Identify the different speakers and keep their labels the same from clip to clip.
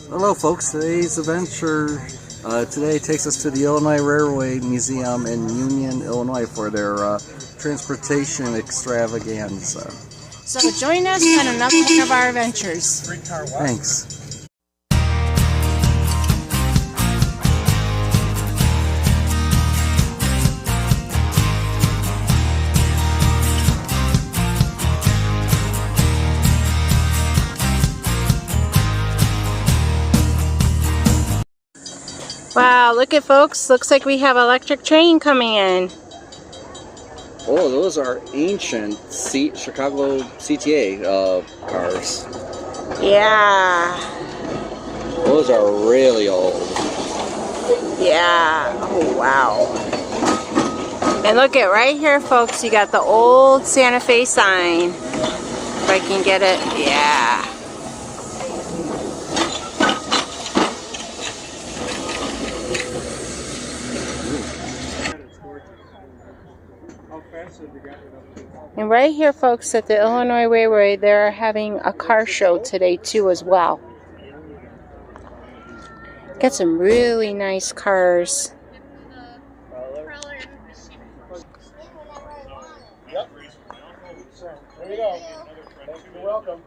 Speaker 1: Hello folks, today's adventure today takes us to the Illinois Railway Museum in Union, Illinois for their transportation extravaganza.
Speaker 2: So join us on another one of our adventures.
Speaker 1: Thanks.
Speaker 2: Wow, look at folks. Looks like we have an electric train coming in.
Speaker 1: Oh, those are ancient Chicago CTA cars.
Speaker 2: Yeah.
Speaker 1: Those are really old.
Speaker 2: Yeah. Oh, wow. And look at right here, folks. You got the old Santa Fe sign. If I can get it. Yeah. And right here, folks, at the Illinois Railway, they're having a car show today, too, as well. Got some really nice cars.
Speaker 3: Yep. There you go. You're welcome.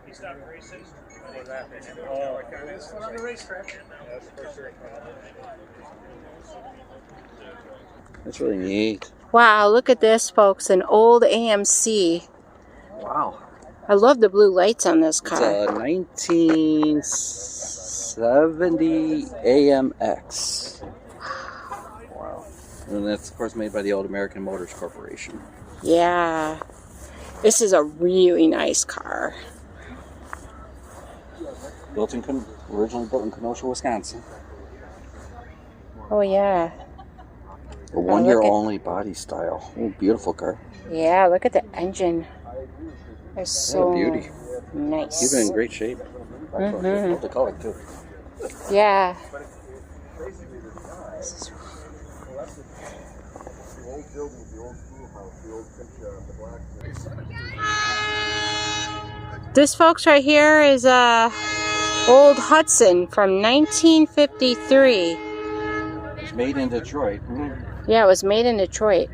Speaker 3: He stopped racing. This one on the racetrack.
Speaker 1: That's really neat.
Speaker 2: Wow, look at this, folks. An old AMC.
Speaker 1: Wow.
Speaker 2: I love the blue lights on this
Speaker 1: It's
Speaker 2: car.
Speaker 1: a 1970 AMX. Wow. And that's, of course, made by the Old American Motors Corporation.
Speaker 2: Yeah. This is a really nice car.
Speaker 1: Originally built in Kenosha, Wisconsin.
Speaker 2: Oh, yeah.
Speaker 1: A one-year-only body style. Oh, beautiful car.
Speaker 2: Yeah, look at the engine. It's so
Speaker 1: What a beauty.
Speaker 2: nice.
Speaker 1: Even in great shape. Love the color, too.
Speaker 2: Yeah. This, folks, right here is old Hudson from 1953.
Speaker 1: It's made in Detroit.
Speaker 2: Yeah, it was made in Detroit.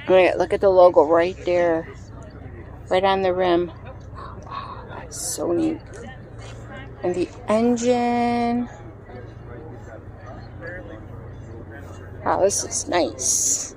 Speaker 2: Look at the logo right there. Right on the rim. Wow, that's so neat. And the engine. Wow, this is nice.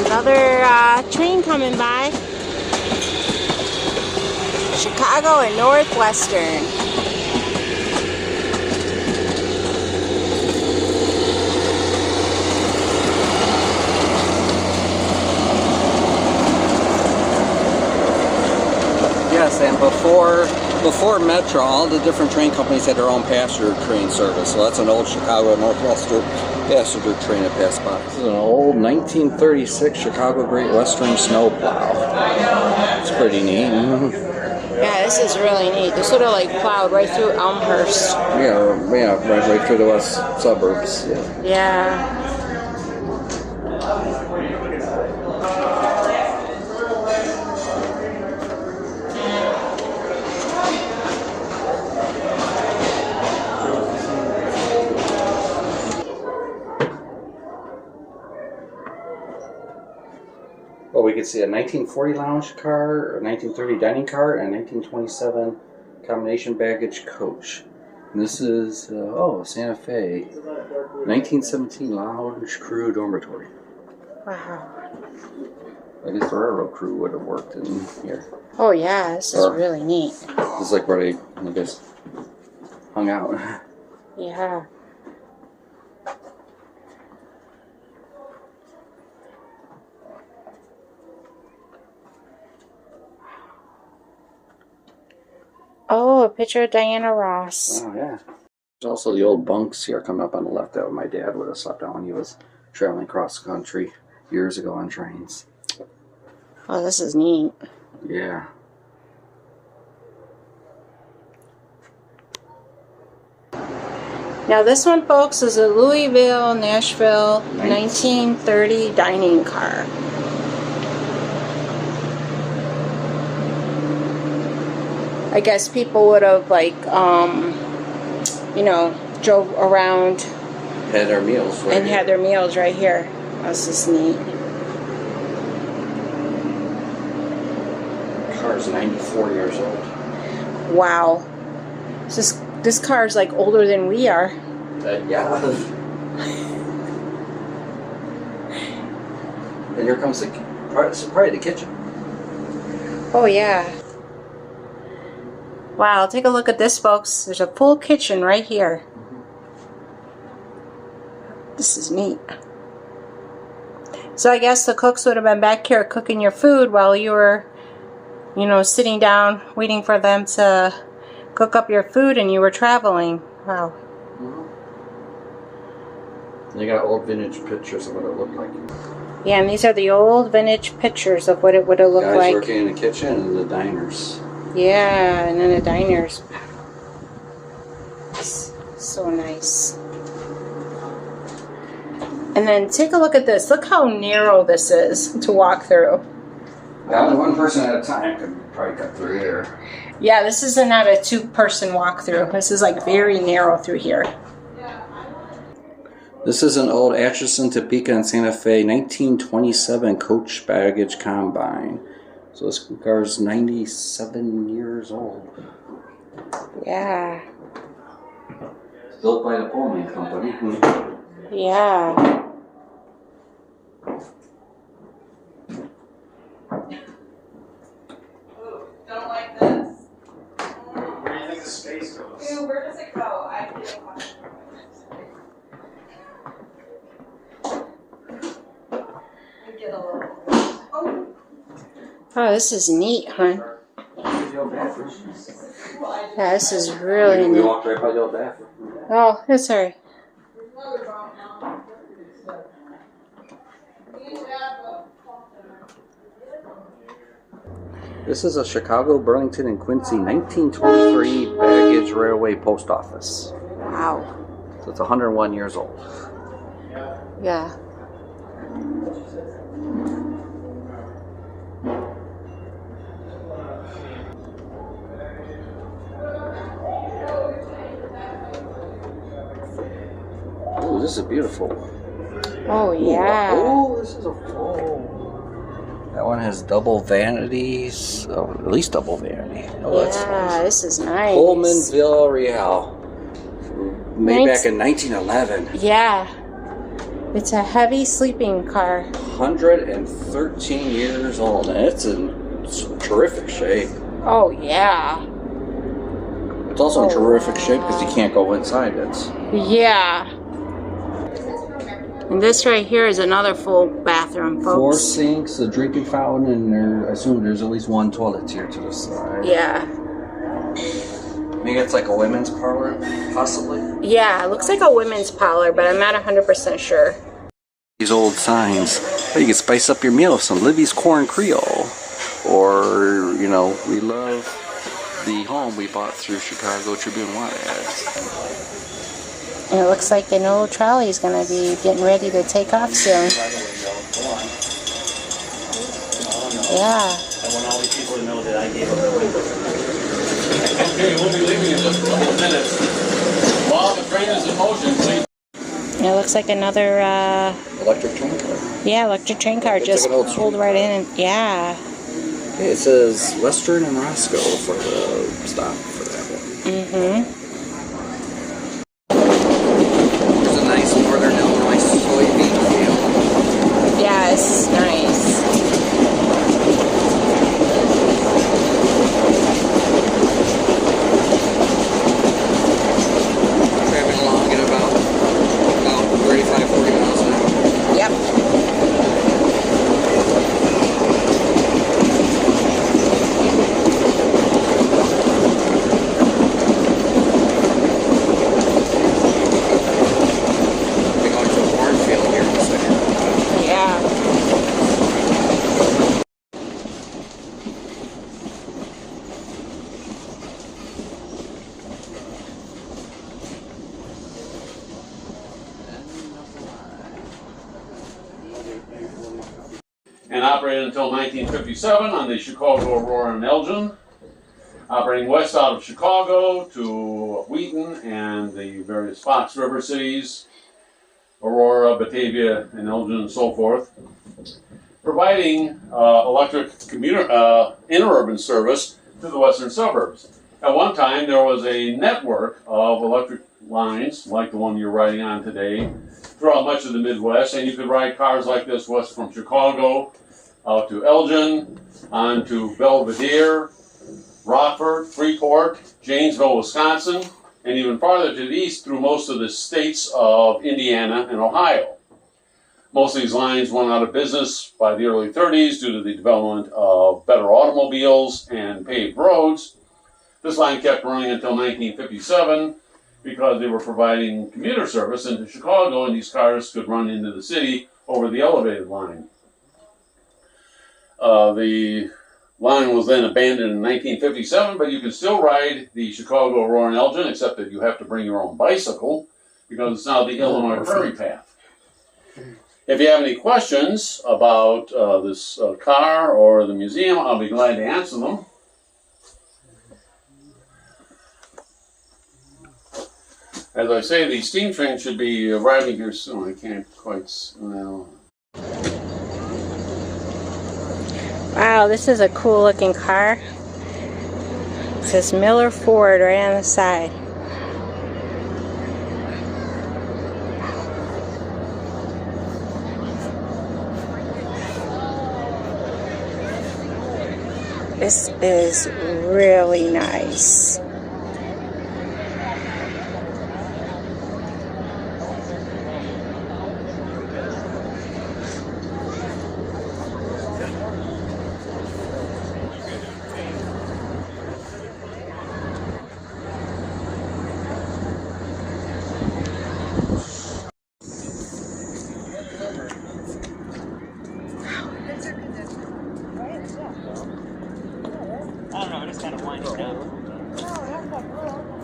Speaker 2: Another train coming by. Chicago and Northwestern.
Speaker 1: Yes, and before Metro, all the different train companies had their own passenger train service. So that's an old Chicago and Northwestern passenger train that passed by. This is an old 1936 Chicago Great Western snowplow. It's pretty neat.
Speaker 2: Yeah, this is really neat. This would have like plowed right through Elmhurst.
Speaker 1: Yeah, right through the west suburbs.
Speaker 2: Yeah.
Speaker 1: Well, we could see a 1940 lounge car, a 1930 dining car, and a 1927 combination baggage coach. And this is, Santa Fe, 1917 lounge crew dormitory.
Speaker 2: Wow.
Speaker 1: I guess the railroad crew would have worked in here.
Speaker 2: Oh yeah, this is really neat.
Speaker 1: This is like where they, I guess, hung out.
Speaker 2: Yeah. Oh, a picture of Diana Ross.
Speaker 1: Oh, yeah. There's also the old bunks here coming up on the left that my dad would have slept on when he was traveling across the country years ago on trains.
Speaker 2: Oh, this is neat.
Speaker 1: Yeah.
Speaker 2: Now this one, folks, is a Louisville, Nashville 1930 dining car. I guess people would have, like, you know, drove around
Speaker 1: Had our meals right
Speaker 2: and
Speaker 1: here.
Speaker 2: had their meals right here. This is neat.
Speaker 1: The car's 94 years old.
Speaker 2: Wow. This car is like older than we are.
Speaker 1: Yeah. And here comes probably the kitchen.
Speaker 2: Oh yeah. Wow, take a look at this, folks. There's a full kitchen right here. This is neat. So I guess the cooks would have been back here cooking your food while you were, you know, sitting down waiting for them to cook up your food and you were traveling. Wow.
Speaker 1: They got old vintage pictures of what it looked like.
Speaker 2: Yeah, and these are the old vintage pictures of what it would have looked
Speaker 1: Guys
Speaker 2: like.
Speaker 1: working in the kitchen and the diners.
Speaker 2: Yeah, and then the diners. So nice. And then take a look at this. Look how narrow this is to walk through.
Speaker 1: Yeah, only one person at a time could probably cut through here.
Speaker 2: Yeah, this is not a two-person walkthrough. This is like very narrow through here.
Speaker 1: This is an old Atchison, Topeka, and Santa Fe 1927 coach baggage combine. So this car's 97 years old.
Speaker 2: Yeah.
Speaker 1: Built by the Pullman Company.
Speaker 2: Yeah.
Speaker 4: Don't like this.
Speaker 3: Where do you think the space goes?
Speaker 4: Ew, where does it go? I didn't want it. I get a little. Oh,
Speaker 2: Oh, this is neat, hon. Yeah, this is really
Speaker 1: We
Speaker 2: neat.
Speaker 1: walked right by the old bathroom.
Speaker 2: Oh, that's all right.
Speaker 4: another drop now.
Speaker 1: This is a Chicago, Burlington, and Quincy 1923 baggage railway post office.
Speaker 2: Wow.
Speaker 1: So it's 101 years old.
Speaker 2: Yeah.
Speaker 1: Oh, this is beautiful.
Speaker 2: Oh, yeah.
Speaker 1: Oh, this is a full. That one has double vanities. Oh, at least double vanity. Oh, that's
Speaker 2: Yeah,
Speaker 1: nice.
Speaker 2: this is nice.
Speaker 1: Pullman Villarreal. Made back in 1911.
Speaker 2: Yeah. It's a heavy sleeping car.
Speaker 1: 113 years old. And it's in terrific shape.
Speaker 2: Oh, yeah.
Speaker 1: It's also in terrific shape because you can't go inside it.
Speaker 2: Yeah. And this right here is another full bathroom, folks.
Speaker 1: 4 sinks, a drinking fountain, and I assume there's at least 1 toilet here to the side.
Speaker 2: Yeah.
Speaker 1: Maybe it's like a women's parlor, possibly.
Speaker 2: Yeah, it looks like a women's parlor, but I'm not 100% sure.
Speaker 1: These old signs. Oh, you can spice up your meal with some Libby's Corn Creole. Or, you know, we love the home we bought through Chicago Tribune Watt ads.
Speaker 2: And it looks like an old trolley is going to be getting ready to take off soon. Yeah.
Speaker 3: I want all these people to know that I gave up the window. Okay, we'll be leaving in just a couple of minutes. While the train is in motion, please.
Speaker 2: And it looks like another,
Speaker 1: Electric train car.
Speaker 2: yeah, electric train car
Speaker 1: It's
Speaker 2: just
Speaker 1: like an old
Speaker 2: pulled right in. And, yeah.
Speaker 1: It says Western and Roscoe for the stop for that one.
Speaker 2: Mm-hmm.
Speaker 1: There's a nice Northern Illinois soybean field.
Speaker 2: Yeah, it's nice.
Speaker 1: Traveling along at about 35, 40 miles an hour.
Speaker 2: Yep.
Speaker 3: operated until 1957 on the Chicago, Aurora, and Elgin. Operating west out of Chicago to Wheaton and the various Fox River cities, Aurora, Batavia, and Elgin, and so forth. Providing electric commuter interurban service to the western suburbs. At one time, there was a network of electric lines, like the one you're riding on today, throughout much of the Midwest, and you could ride cars like this west from Chicago out to Elgin, on to Belvedere, Rockford, Freeport, Janesville, Wisconsin, and even farther to the east through most of the states of Indiana and Ohio. Most of these lines went out of business by the early 30s due to the development of better automobiles and paved roads. This line kept running until 1957 because they were providing commuter service into Chicago, and these cars could run into the city over the elevated line. The line was then abandoned in 1957, but you can still ride the Chicago, Aurora, and Elgin, except that you have to bring your own bicycle because it's now the Illinois Prairie Path. If you have any questions about this car or the museum, I'll be glad to answer them. As I say, the steam train should be arriving here soon. I can't quite know.
Speaker 2: Wow, this is a cool looking car. It says Miller Ford right on the side. This is really nice.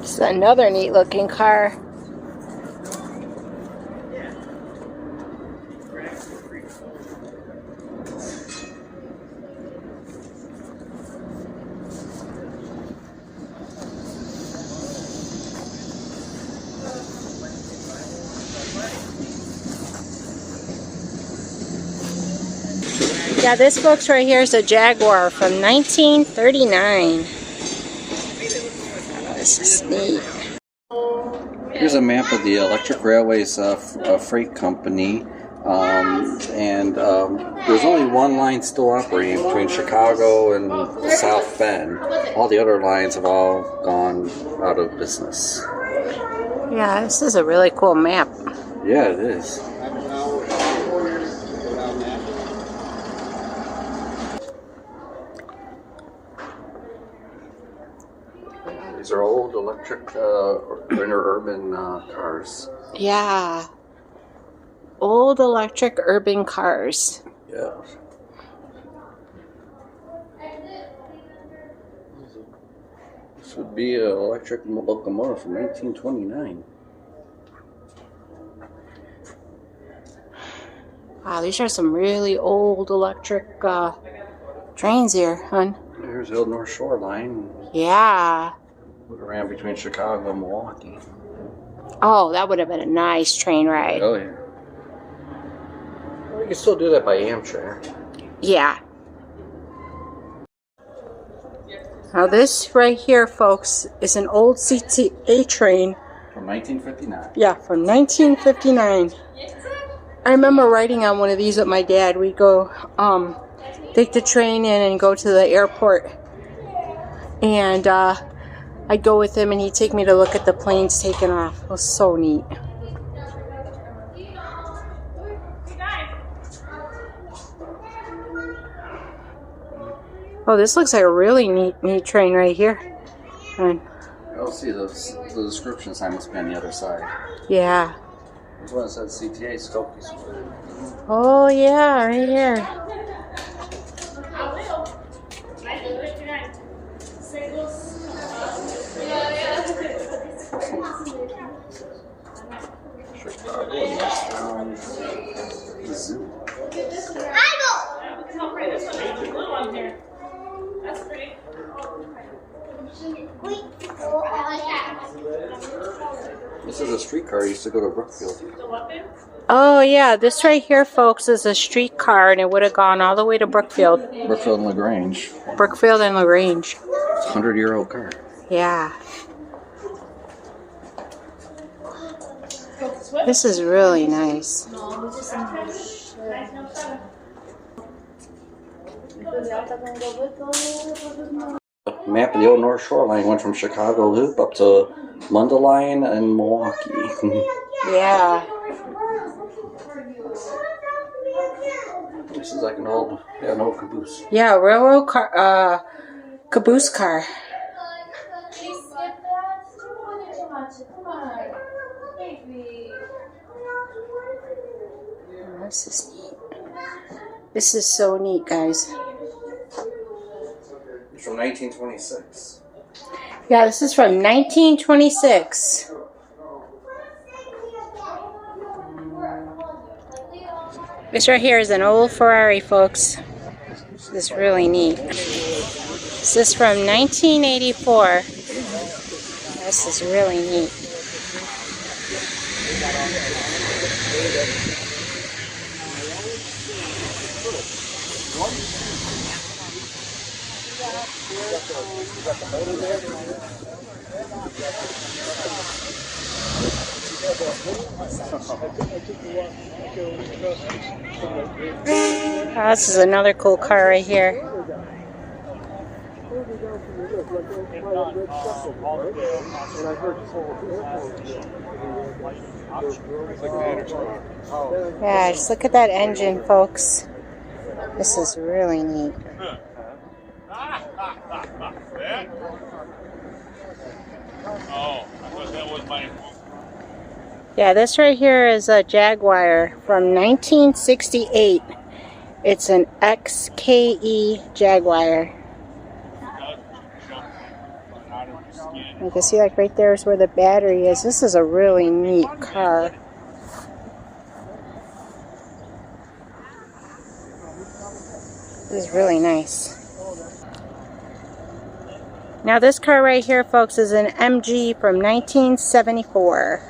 Speaker 2: This is another neat looking car. Yeah, this box right here is a Jaguar from 1939. This is neat.
Speaker 1: Here's a map of the Electric Railways Freight Company, there's only one line still operating between Chicago and South Bend. All the other lines have all gone out of business.
Speaker 2: Yeah, this is a really cool map.
Speaker 1: Yeah, it is. These are old electric interurban cars.
Speaker 2: Yeah. Old electric urban cars.
Speaker 1: Yeah. This would be an electric locomotive from 1929.
Speaker 2: Wow, these are some really old electric trains here, hon.
Speaker 1: Here's the old North Shore line.
Speaker 2: Yeah.
Speaker 1: We ran between Chicago and Milwaukee.
Speaker 2: Oh, that would have been a nice train ride.
Speaker 1: Oh, yeah. Well, you can still do that by Amtrak.
Speaker 2: Yeah. Now this right here, folks, is an old CTA train.
Speaker 1: From 1959.
Speaker 2: Yeah, from 1959. I remember riding on one of these with my dad. We'd go take the train in and go to the airport. And I'd go with him and he'd take me to look at the planes taking off. It was so neat. Oh, this looks like a really neat train right here. And
Speaker 1: I'll see the description sign must be on the other side.
Speaker 2: yeah.
Speaker 1: This one says CTA Skokie.
Speaker 2: Oh yeah, right here.
Speaker 1: Chicago, Zoo.
Speaker 4: here. That's pretty.
Speaker 1: This is a streetcar. I used to go to Brookfield.
Speaker 4: The what, babe?
Speaker 2: Oh yeah, this right here, folks, is a streetcar, and it would have gone all the way to Brookfield.
Speaker 1: Brookfield and LaGrange.
Speaker 2: Brookfield and LaGrange.
Speaker 1: It's a 100-year-old car.
Speaker 2: Yeah. This is really nice.
Speaker 1: Map of the old North Shoreline went from Chicago Loop up to Mundelein and Milwaukee.
Speaker 2: Yeah.
Speaker 1: This is like an old caboose.
Speaker 2: Yeah, railroad car, caboose car. This is neat. This is so neat, guys.
Speaker 1: It's from 1926.
Speaker 2: Yeah, this is from 1926. This right here is an old Ferrari, folks. This is really neat. This is from 1984. This is really neat. Oh, this is another cool car right here. Yeah, just look at that engine, folks. This is really neat. Yeah, this right here is a Jaguar from 1968. It's an XKE Jaguar. You can see, like, right there is where the battery is. This is a really neat car. This is really nice. Now this car right here, folks, is an MG from 1974.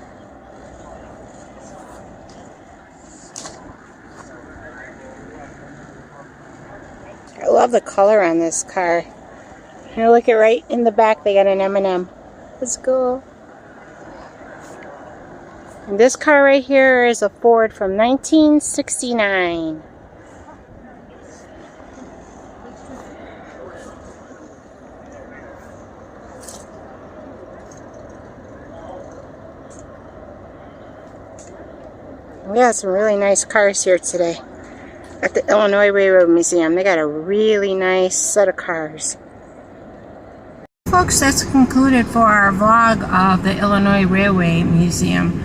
Speaker 2: I love the color on this car. Now look at right in the back, they got an M&M. Let's go. And this car right here is a Ford from 1969. We got some really nice cars here today at the Illinois Railroad Museum. They got a really nice set of cars. Folks, that's concluded for our vlog of the Illinois Railway Museum.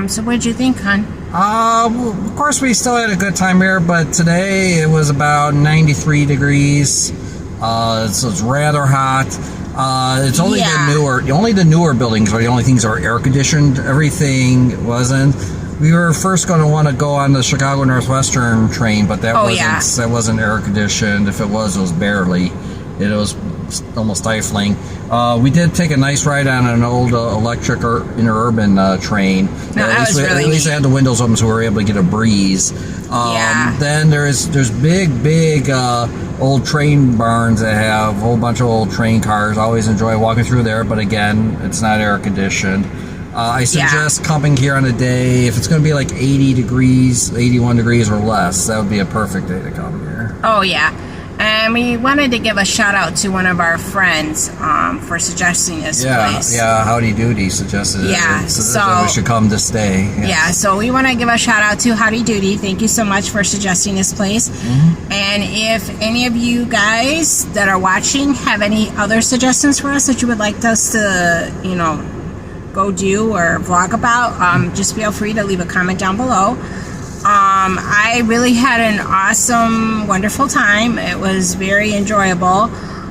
Speaker 2: So what did you think, hon?
Speaker 1: Well, of course we still had a good time here, but today it was about 93 degrees. So it's rather hot. It's only the newer buildings are the only things that are air conditioned. Everything wasn't. We were first going to want to go on the Chicago Northwestern train, but that wasn't air conditioned. If it was barely. It was almost stifling. We did take a nice ride on an old electric interurban train. At least it had the windows open, so we were able to get a breeze. Then there's big old train barns that have a whole bunch of old train cars. I always enjoy walking through there, but again, it's not air conditioned. I suggest coming here on a day, if it's going to be like 80 degrees, 81 degrees or less, that would be a perfect day to come here.
Speaker 2: Oh, yeah. And we wanted to give a shout out to one of our friends for suggesting this place. Yeah,
Speaker 1: Howdy Doody suggested it.
Speaker 2: Yeah,
Speaker 1: so we should come this day. Yes.
Speaker 2: Yeah, so we want to give a shout out to Howdy Doody. Thank you so much for suggesting this place. And if any of you guys that are watching have any other suggestions for us that you would like us to, go do or vlog about, just feel free to leave a comment down below. I really had an awesome, wonderful time. It was very enjoyable.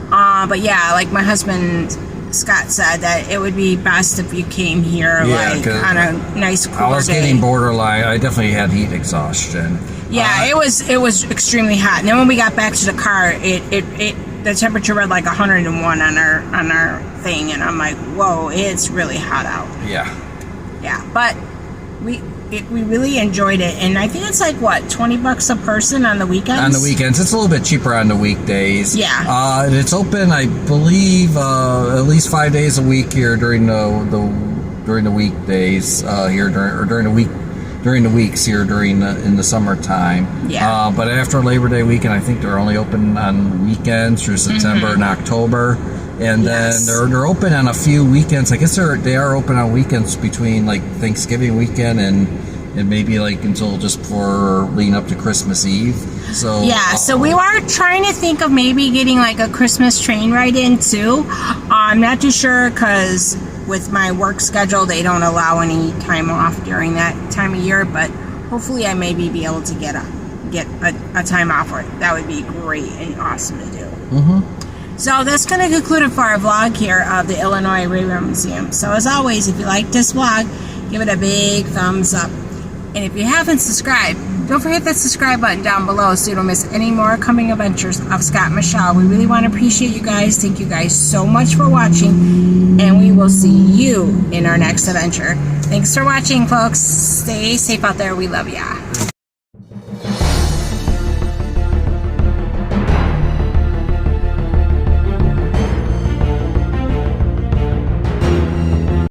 Speaker 2: But yeah, like my husband Scott said, that it would be best if you came here on a nice cool day.
Speaker 1: I was getting borderline. I definitely had heat exhaustion.
Speaker 2: Yeah, it was extremely hot. And then when we got back to the car, the temperature read like 101 on our thing, and I'm like, whoa, it's really hot out.
Speaker 1: Yeah.
Speaker 2: Yeah, but we really enjoyed it, and I think it's like what, $20 a person on the weekends.
Speaker 1: On the weekends, it's a little bit cheaper on the weekdays.
Speaker 2: Yeah.
Speaker 1: And it's open, I believe, at least 5 days a week here during the weekdays here during the weeks here in the summertime.
Speaker 2: Yeah.
Speaker 1: But after Labor Day weekend, I think they're only open on weekends through September and October. And then they're open on a few weekends. I guess they are open on weekends between like Thanksgiving weekend and maybe like until just before leading up to Christmas Eve. So
Speaker 2: yeah, so we were trying to think of maybe getting like a Christmas train ride in too. I'm not too sure because with my work schedule, they don't allow any time off during that time of year. But hopefully, I maybe be able to get a time off for it. That would be great and awesome to do.
Speaker 1: Mm-hmm.
Speaker 2: So that's going to conclude it for our vlog here of the Illinois Railroad Museum. So as always, if you like this vlog, give it a big thumbs up. And if you haven't subscribed, don't forget that subscribe button down below so you don't miss any more coming adventures of Scott and Michelle. We really want to appreciate you guys. Thank you guys so much for watching. And we will see you in our next adventure. Thanks for watching, folks. Stay safe out there. We love ya.